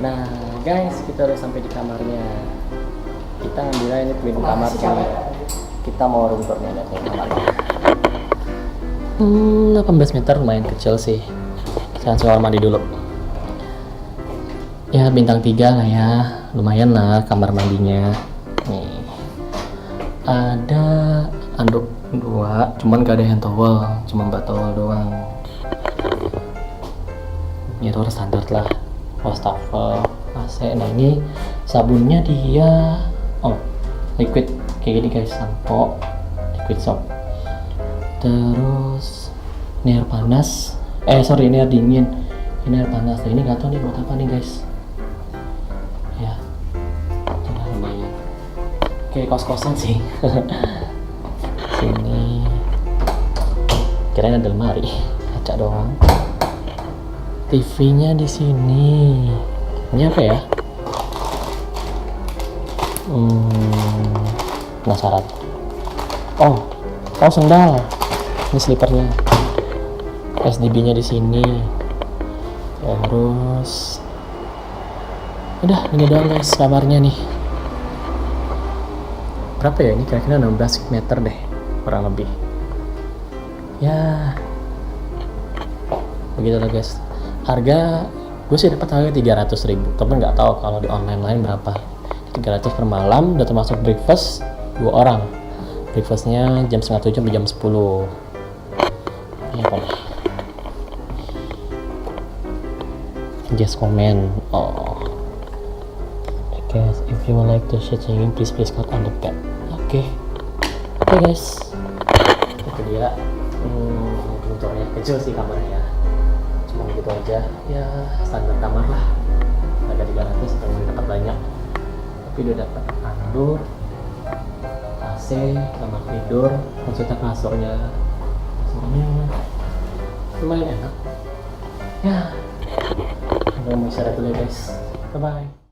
Nah guys, kita udah sampai di kamarnya. Kita ngambil ini twin kamar nih. Kita mau room tournya, lihat nih kamarnya. 18 meter, lumayan kecil sih. Kita langsung mandi dulu. Ya bintang 3 lah ya, lumayan lah kamar mandinya. Nih ada anduk 2, cuman gak ada hand towel, cuma mbak towel doang. Mirror standar lah, wastafel, AC. Nah ini sabunnya dia, liquid kayak gini guys, sampo, liquid soap. Terus ini air panas, ini air dingin, ini air panas. Nah, ini gak tau nih buat apa nih guys. Ya, lumayan. Kayak kos-kosan sih. Sini, kirain ada lemari, kaca doang. TV-nya di sini. Ini apa ya? Penasaran. Oh sendal. Ini slipernya. SDB-nya di sini. Terus, udah ini doang guys kamarnya nih. Berapa ya ini? Kira-kira 16 meter deh, kurang lebih. Ya, begitulah guys. Harga gue sih dapat harga 300.000, tapi nggak tahu kalau di online lain berapa. 300 per malam, udah termasuk breakfast 2 orang. Breakfastnya jam 6:30 sampai jam 10. Ini apa nih? Just comment. Guys, if you would like to share changing, please click on the bed. Oke guys, itu dia. Bentuknya kecil sih kamarnya ya. Cuma gitu aja, ya standar kamar lah. Harga 300, yang dapat banyak. Tapi udah dapat anduk, AC, kamar tidur, maksudnya kasurnya lumayan enak. Ya, udah mau istirahat dulu ya guys. Bye bye.